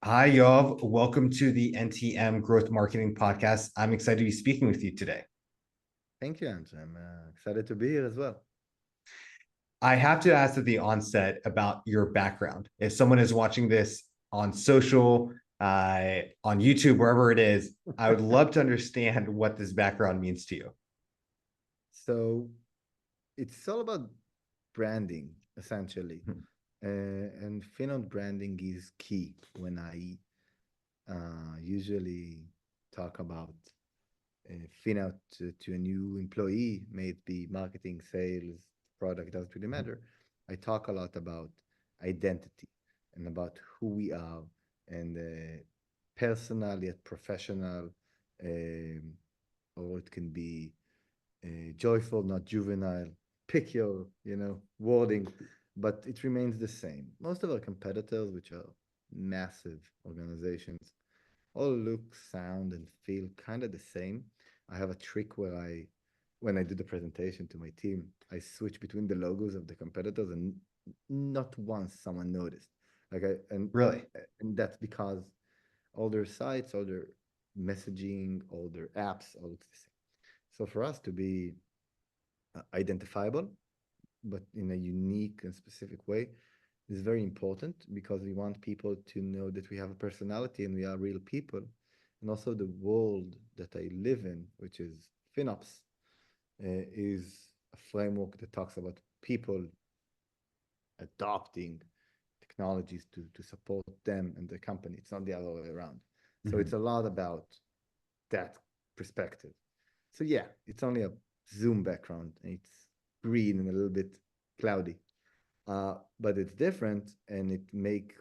Hi, Yoav. Welcome to the NTM Growth Marketing Podcast. I'm excited to be speaking with you today. Thank you, Andrew. I'm excited to be here as well. I have to ask at the onset about your background. If someone is watching this on social, on YouTube, wherever it is, I would love to understand what this background means to you. So it's all about branding, essentially. And Finout branding is key when I usually talk about Finout to a new employee, may it be marketing, sales, product, doesn't really matter. I talk a lot about identity and about who we are and personal yet professional, um, or it can be joyful, not juvenile. Pick your, wording, but it remains the same. Most of our competitors, which are massive organizations, all look, sound, and feel kind of the same. I have a trick where when I do the presentation to my team, I switch between the logos of the competitors, and not once someone noticed. Like I Really? and that's because all their sites, all their messaging, all their apps, all looks the same. So for us to be identifiable, but in a unique and specific way, is very important because we want people to know that we have a personality and we are real people. And also the world that I live in, which is FinOps, is a framework that talks about people adopting technologies to support them and their company. It's not the other way around. So it's Mhm. a lot about that perspective. So yeah, it's only a Zoom background and it's green and a little bit cloudy. But it's different and it make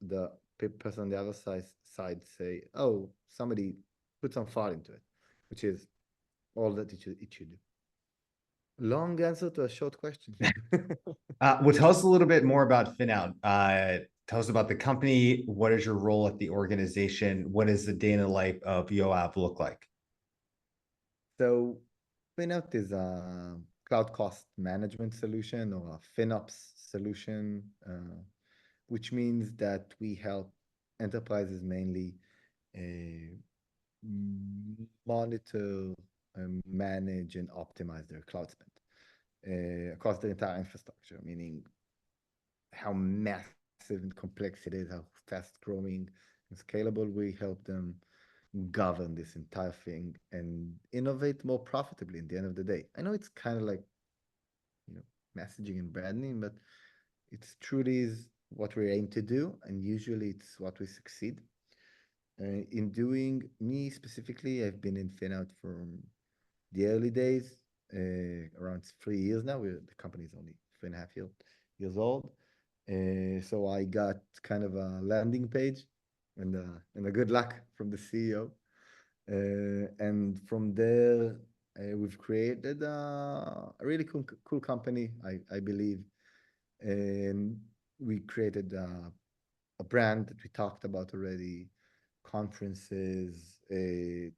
the person on the other side say, oh, somebody put some thought into it, which is all that it should do. Long answer to a short question. Well, tell us a little bit more about FinOut. Tell us about the company. What is your role at the organization? What does the day in the life of Yoav look like? So Finout is a cloud cost management solution or a FinOps solution, which means that we help enterprises mainly uh, monitor, manage, and optimize their cloud spend across the entire infrastructure, meaning how massive and complex it is, how fast growing and scalable. We help them govern this entire thing and innovate more profitably in the end of the day. I know it's kind of like, you know, messaging and branding, but it's truly is what we aim to do, and usually it's what we succeed. In doing me specifically, I've been in FinOut from the early days, around 3 years now. The company is only 3.5 years old. So I got kind of a landing page and a good luck from the CEO. And from there, we've created a really cool company, I believe. And we created a brand that we talked about already, conferences, a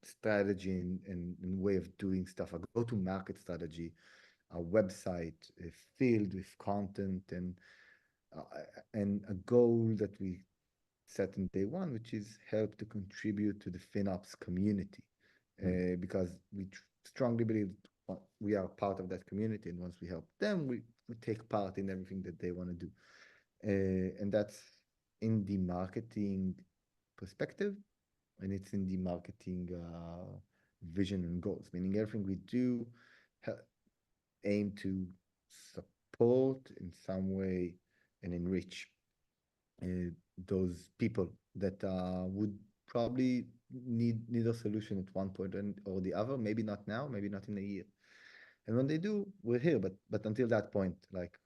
strategy and way of doing stuff, a go-to-market strategy, a website, filled with content, uh, and a goal that we set in day one, which is help to contribute to the FinOps community, because we strongly believe we are part of that community, and once we help them, we take part in everything that they want to do, and that's in the marketing perspective, and it's in the marketing vision and goals, meaning everything we do aim to support in some way and enrich uh, those people that would probably need a solution at one point or the other. Maybe not now, maybe not in a year. And when they do, we're here. But until that point, like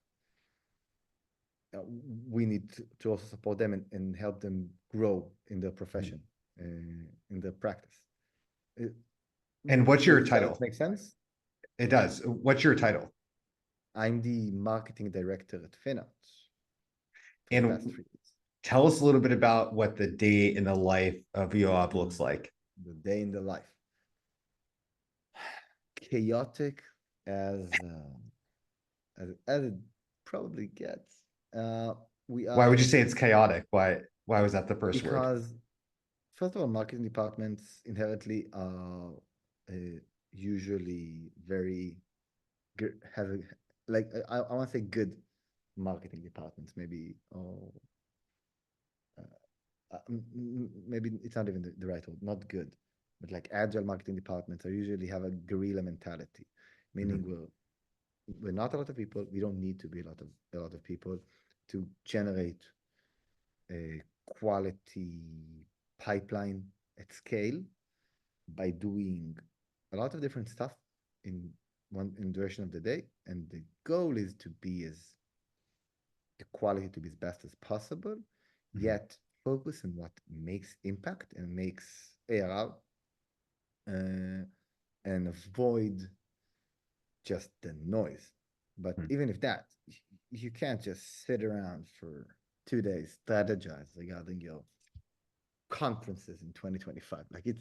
we need to also support them and help them grow in their profession, in their practice. Uh, And what's your does it title? make sense? It does. What's your title? I'm the marketing director at Finout for the past And 3 years. tell us a little bit about what the day in the life of Yoav looks like. The day in the life, chaotic as as it probably gets. Uh, we Why would you are say it's chaotic? Why? Why was that the first word? Because first of all, marketing departments inherently are usually very good, have a, like I want to say good marketing departments, maybe, or maybe it's not even the right word, not good, but like agile marketing departments are usually have a guerrilla mentality, meaning Mhm. we're not a lot of people. We don't need to be a lot of people to generate a quality pipeline at scale by doing a lot of different stuff in one in duration of the day. And the goal is to be as the quality to be as best as possible, Mhm. yet focus on what makes impact and makes ARR, and avoid just the noise. But Mhm. even if that, you can't just sit around for 2 days, strategize regarding your conferences in 2025. Like it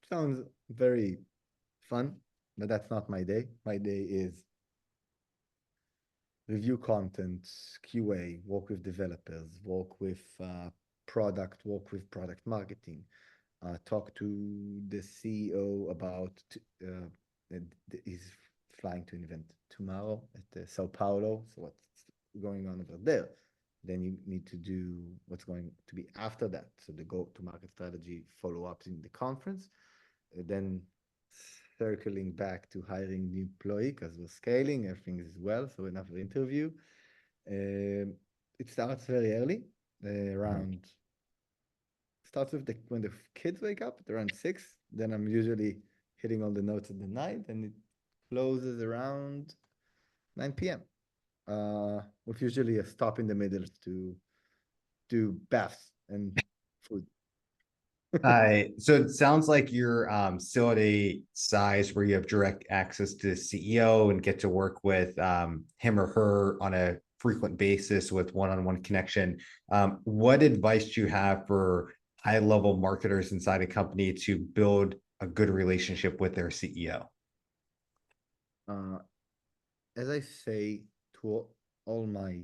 sounds very fun, but that's not my day. My day is review content, QA, work with developers, work with work with product marketing, talk to the CEO about he's flying to an event tomorrow at Sao Paulo. So what's going on over there? Then you need to do what's going to be after that. So the go-to-market strategy follow-ups in the conference, then circling back to hiring new employee because we're scaling, everything is well. So another interview. It starts very early, Mhm. around starts with when the kids wake up at around 6. Then I'm usually hitting all the notes at the night, and it closes around 9 p.m. With usually a stop in the middle to do baths and food. So it sounds like you're still at a size where you have direct access to the CEO and get to work with him or her on a frequent basis with one-on-one connection. What advice do you have for high-level marketers inside a company to build a good relationship with their CEO? Uh, as I say to all my,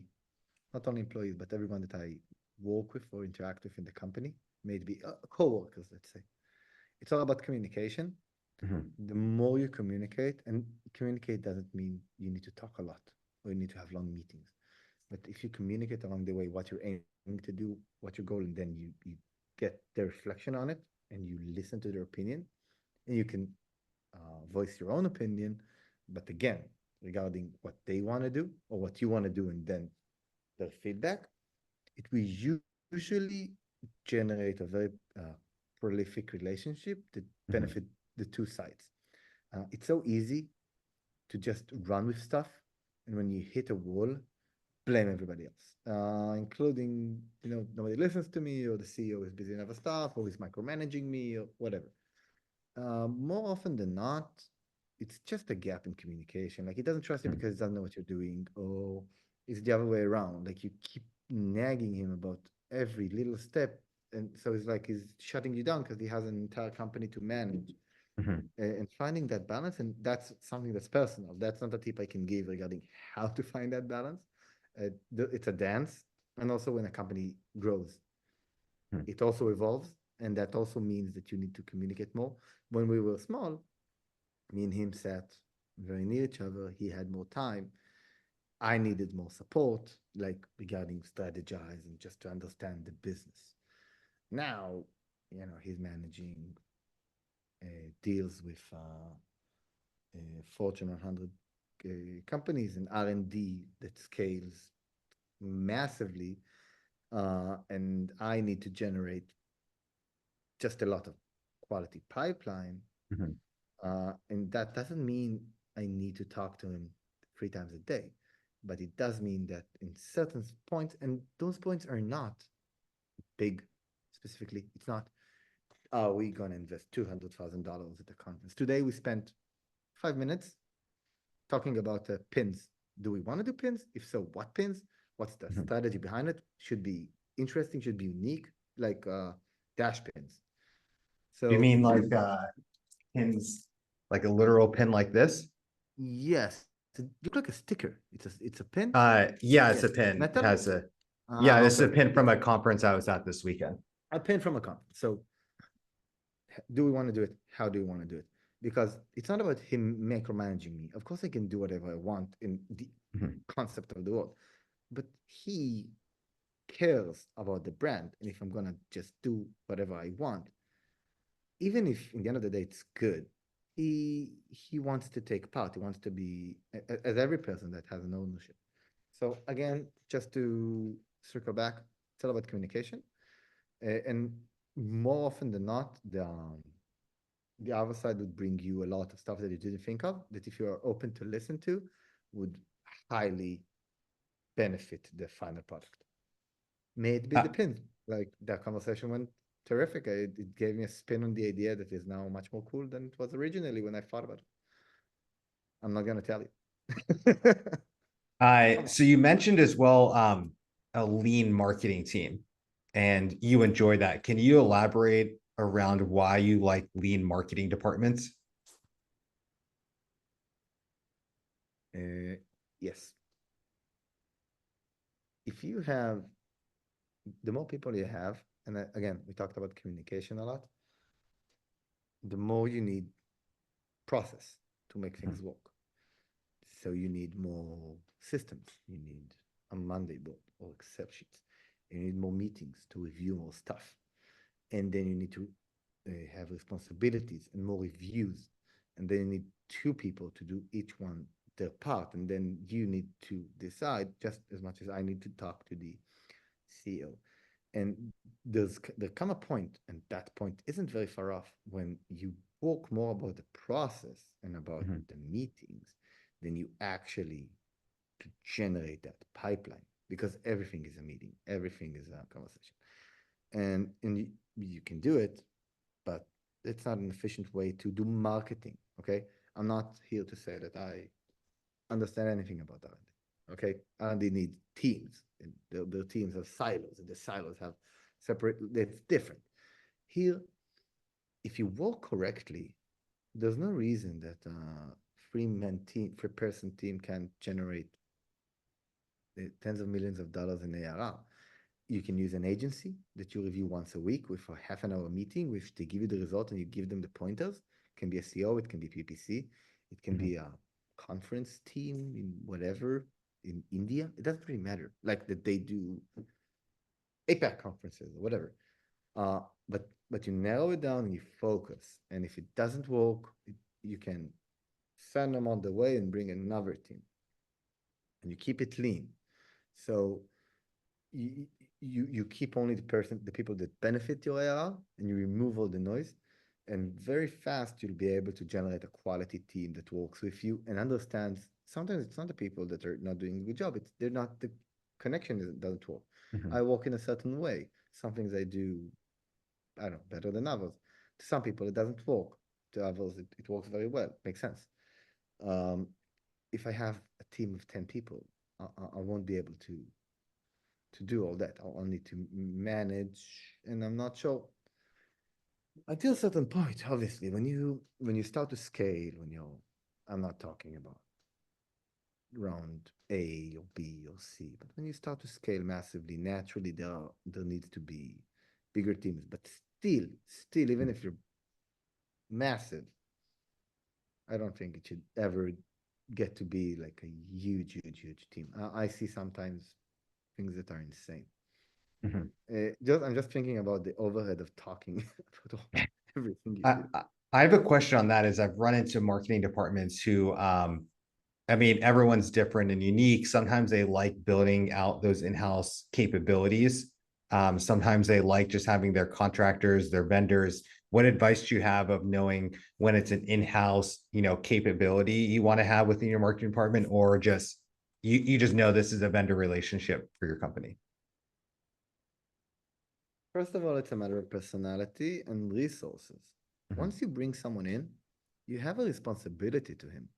not only employees, but everyone that I work with or interact with in the company, may it be co-workers, let's say, it's all about communication. Mhm. The more you communicate, and communicate doesn't mean you need to talk a lot or you need to have long meetings. But if you communicate along the way what you're aiming to do, what your goal, and then you get their reflection on it and you listen to their opinion, and you can voice your own opinion, but again, regarding what they want to do or what you want to do, and then their feedback, it will usually generate a very prolific relationship that Mhm. benefit the two sides. It's so easy to just run with stuff, and when you hit a wall, blame everybody else, including nobody listens to me, or the CEO is busy in other stuff, or he's micromanaging me, or whatever. More often than not, it's just a gap in communication. Like he doesn't trust you Mhm. because he doesn't know what you're doing, or it's the other way around. Like you keep nagging him about every little step, and so it's like he's shutting you down because he has an entire company to manage. Mhm. And finding that balance, and that's something that's personal. That's not a tip I can give regarding how to find that balance. It's a dance, and also when a company grows, Mhm. it also evolves, and that also means that you need to communicate more. When we were small, me and him sat very near each other. He had more time. I needed more support, like regarding strategizing, just to understand the business. Now, he's managing deals with Fortune 100 companies and R&D that scales massively, and I need to generate just a lot of quality pipeline. Mhm. And that doesn't mean I need to talk to him 3 times a day, but it does mean that in certain points, and those points are not big specifically, it's not, are we going to invest $200,000 at the conference? Today we spent 5 minutes talking about pins. Do we want to do pins? If so, what pins? What's the Mhm. strategy behind it? Should be interesting, should be unique, like dash pins. You So mean like pins, like a literal pin like this? yes, it look like a sticker. It's a pin. Yeah, it's Yes, a pin. It metal. has a Yeah, this is Okay, a okay. pin from a conference I was at this weekend. A pin from a conference. So do we want to do it? How do we want to do it? Because it's not about him micromanaging me. Of course, I can do whatever I want in the Mhm. concept of the world, but he cares about the brand. And if I'm gonna just do whatever I want, even if in the end of the day it's good, he wants to take part. He wants to be as every person that has an ownership. So again, just to circle back, it's all about communication, and more often than not, the other side would bring you a lot of stuff that you didn't think of, that if you are open to listen to, would highly benefit the final product. May it be Uh, the pin. Like that conversation went terrific. It gave me a spin on the idea that is now much more cool than it was originally when I thought about it. I'm not gonna tell you. so you mentioned as well a lean marketing team, and you enjoy that. Can you elaborate around why you like lean marketing departments? Yes. If you have, the more people you have, and again, we talked about communication a lot, the more you need process to make Mhm. things work. So you need more systems. You need a Monday board or Excel sheets. You need more meetings to review more stuff. And then you need to have responsibilities and more reviews. And then you need two people to do each one their part. And then you need to decide just as much as I need to talk to the CEO. And there come a point, and that point isn't very far off, when you talk more about the process and about Mhm. the meetings than you actually to generate that pipeline, because everything is a meeting, everything is a conversation, and you can do it, but it's not an efficient way to do marketing. Okay, I'm not here to say that I understand anything about R&D. Okay, R&D need teams, and their teams have silos, and the silos have separate. It's different. Here, if you work correctly, there's no reason that a three-person team can generate tens of millions of dollars in ARR. You can use an agency that you review once a week with a half an hour meeting, which they give you the result and you give them the pointers. It can be SEO, it can be PPC, it can Mhm. be a conference team in whatever in India. It doesn't really matter. Like that they do APAC conferences or whatever. But you narrow it down and you focus. And if it doesn't work, you can send them on the way and bring another team. And you keep it lean. So you, you keep only the people that benefit your ARR, and you remove all the noise, and very fast you'll be able to generate a quality team that works with you and understands. Sometimes it's not the people that are not doing a good job, it's they're not, the connection doesn't work. Mhm. I work in a certain way. Some things I do, I don't know, better than others. To some people it doesn't work, to others it works very well. Makes sense. um, if I have a team of 10 people, I won't be able to do all that. I'll need to manage, and I'm not sure until a certain point. Obviously, when you start to scale, I'm not talking about round A or B or C, but when you start to scale massively, naturally there needs to be bigger teams. But still, even if you're massive, I don't think it should ever get to be like a huge team. I see sometimes things that are insane. Mhm. I'm just thinking about the overhead of talking about everything you I, do. I I have a question on that. Is I've run into marketing departments who I mean, everyone's different and unique. Sometimes they like building out those in-house capabilities. Sometimes they like just having their contractors, their vendors. What advice do you have of knowing when it's an in-house, capability you want to have within your marketing department, or just you just know this is a vendor relationship for your company? First of all, it's a matter of personality and resources. Mhm. Once you bring someone in, you have a responsibility to him.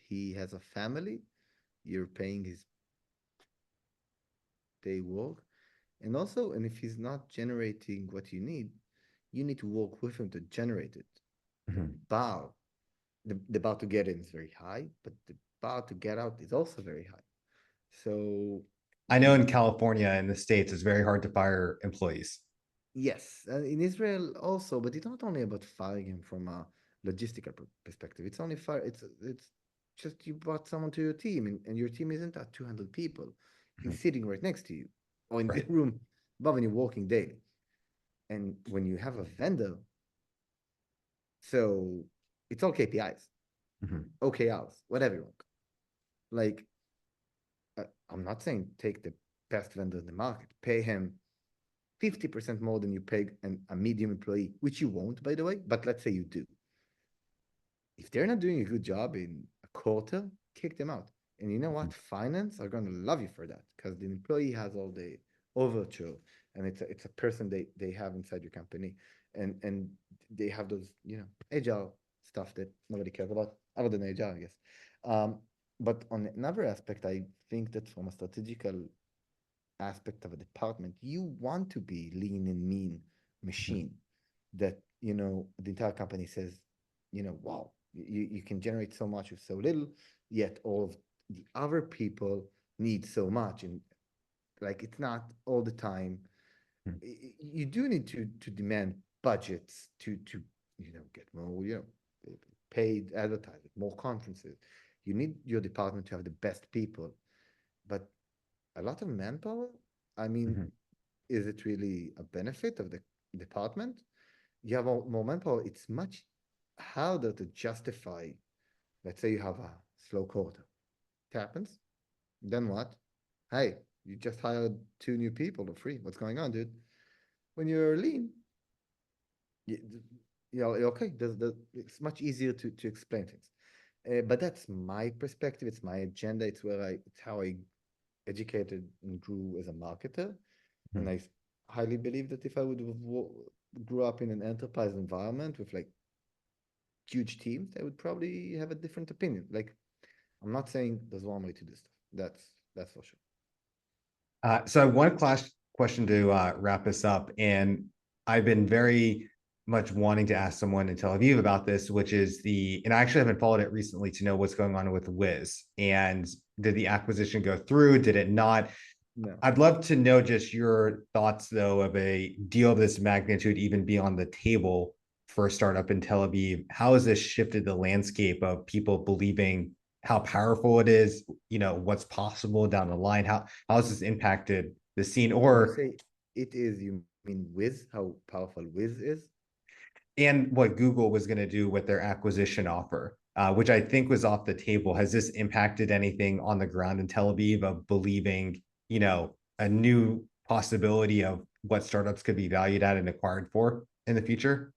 He has a family, you're paying his day work, and if he's not generating what you need to work with him to generate it. The Mhm. bar, the bar to get in is very high, but the bar to get out is also very high. So I know in California in the States, it's very hard to fire employees. Yes, in Israel also, but it's not only about firing him from a logistical perspective. It's only fire. It's just you brought someone to your team, and your team isn't at 200 people. Mhm. He's sitting right next to you, or in the Right. room above, and you're working daily. And when you have a vendor, so it's all KPIs, Mhm. OKRs, whatever you want. Like, I'm not saying take the best vendor in the market, pay him 50% more than you pay a medium employee, which you won't, by the way, but let's say you do. If they're not doing a good job in a quarter, kick them out. And you know Mhm. what? Finance are going to love you for that because the employee has all the overture, and it's a person they have inside your company, and they have those agile stuff that nobody cares about other than agile, I guess. Um, but on another aspect, I think that from a strategical aspect of a department, you want to be lean and mean Mhm. machine that, the entire company says, wow, you can generate so much with so little, yet all of the other people need so much. And like, it's not all the time. Mhm. You do need to demand budgets to, get more, paid advertising, more conferences. You need your department to have the best people, but a lot of manpower, I mean, Mhm. is it really a benefit of the department? You have more manpower, it's much harder to justify. Let's say you have a slow quarter. It happens. Then what? Hey, you just hired two new people or three. What's going on, dude? When you're lean, you, okay, it's much easier to explain things. But that's my perspective. It's my agenda. It's how I educated and grew as a marketer. And Mhm. I highly believe that if I would have grew up in an enterprise environment with like huge teams, I would probably have a different opinion. Like, I'm not saying there's one way to do stuff. That's for sure. So I have one class question to wrap us up, and I've been very much wanting to ask someone in Tel Aviv about this, which is and I actually haven't followed it recently to know what's going on with Wiz. And did the acquisition go through? Did it not? No. I'd love to know just your thoughts, though, of a deal of this magnitude even be on the table for a startup in Tel Aviv. How has this shifted the landscape of people believing how powerful it is? What's possible down the line? How has this impacted the scene? When you Or say it is, you mean Wiz, how powerful Wiz is? and what Google was going to do with their acquisition offer, which I think was off the table. Has this impacted anything on the ground in Tel Aviv of believing, a new possibility of what startups could be valued at and acquired for in the future?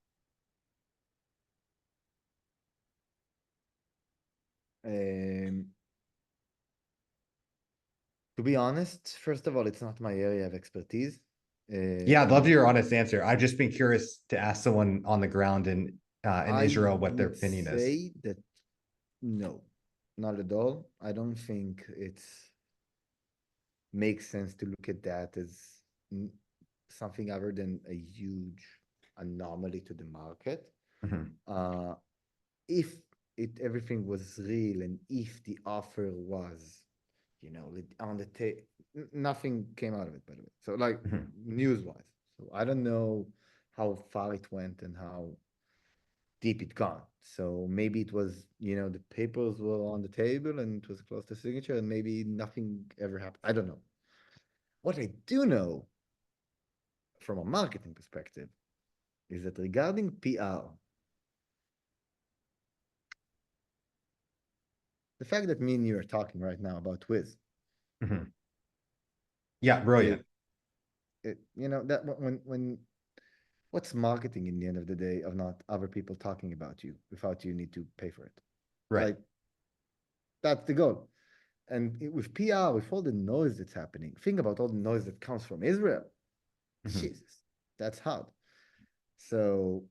Um, to be honest, first of all, it's not my area of expertise. Yeah, I'd love And your honest answer. I've just been curious to ask someone on the ground in I Israel what their would opinion is. say that no, not at all. I don't think it's makes sense to look at that as something other than a huge anomaly to the market. Mhm. Uh, if everything was real and if the offer was, on the table, nothing came out of it, by the way. So, like, Mhm. news wise. So, I don't know how far it went and how deep it gone. So maybe it was, the papers were on the table and it was close to signature, and maybe nothing ever happened. I don't know. What I do know from a marketing perspective is that regarding PR, the fact that me and you are talking right now about Wiz, Mhm. Yeah, it, brilliant. that when what's marketing in the end of the day of not other people talking about you without you need to pay for it? Right. Like, that's the goal. And with PR, with all the noise that's happening, think about all the noise that comes from Israel. Mhm. Jesus, that's hard. So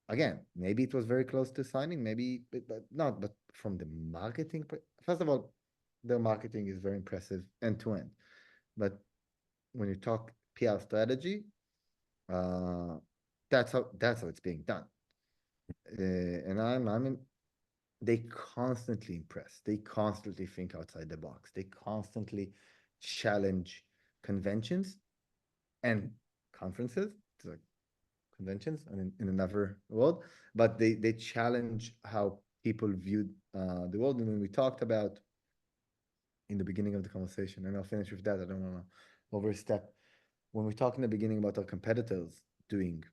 again, maybe it was very close to signing, maybe but not. But from the marketing, first of all, their marketing is very impressive end to end. But when you talk PR strategy, uh, that's how it's being done. And they constantly impress. They constantly think outside the box. They constantly challenge conventions and conferences. It's like conventions and in another world, but they challenge how people viewed the world. And when we talked about in the beginning of the conversation, and I'll finish with that, I don't want to overstep. When we talk in the beginning about our competitors doing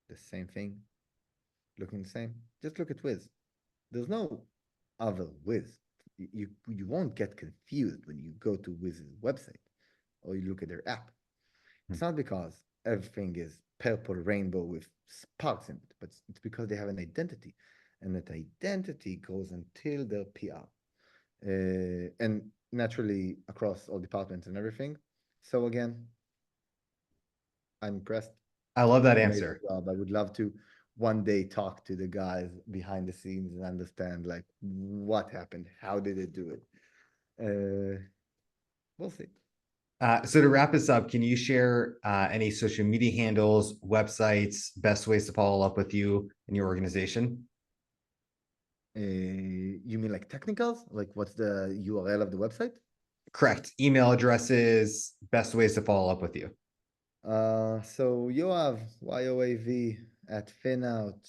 the same thing, looking the same, just look at Wiz. There's no other Wiz. You won't get confused when you go to Wiz's website or you look at their app. It's not because everything is purple rainbow with sparks in it, but it's because they have an identity, and that identity goes until their PR, and naturally across all departments and everything. So again, I'm impressed. I love that Amazing answer. job. I would love to one day talk to the guys behind the scenes and understand like what happened, how did they do it. We'll see. So to wrap this up, can you share any social media handles, websites, best ways to follow up with you and your organization? You mean like technicals? Like what's the URL of the website? Correct. Email addresses, best ways to follow up with you. So Yoav, YOAV at Finout,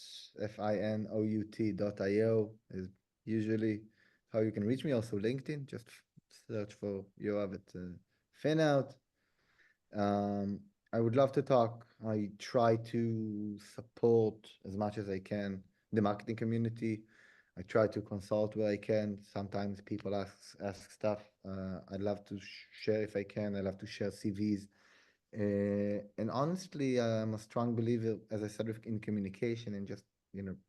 FINOUT.io is usually how you can reach me. Also LinkedIn, just search for Yoav at Finout. I would love to talk. I try to support as much as I can the marketing community. I try to consult where I can. Sometimes people ask stuff. I'd love to share if I can. I love to share CVs. And honestly, I'm a strong believer, as I said, in communication and just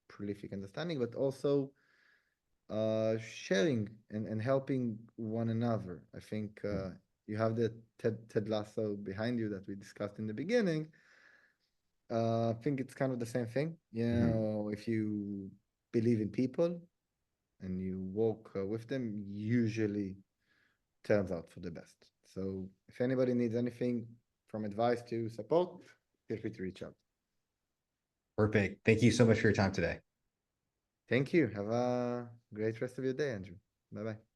prolific understanding, but also sharing and helping one another. I think you have the Ted Lasso behind you that we discussed in the beginning. I think it's kind of the same thing. If you believe in people and you work with them, usually turns out for the best. So if anybody needs anything from advice to support, feel free to reach out. Perfect. Thank you so much for your time today. Thank you. Have a great rest of your day, Andrew. Bye bye.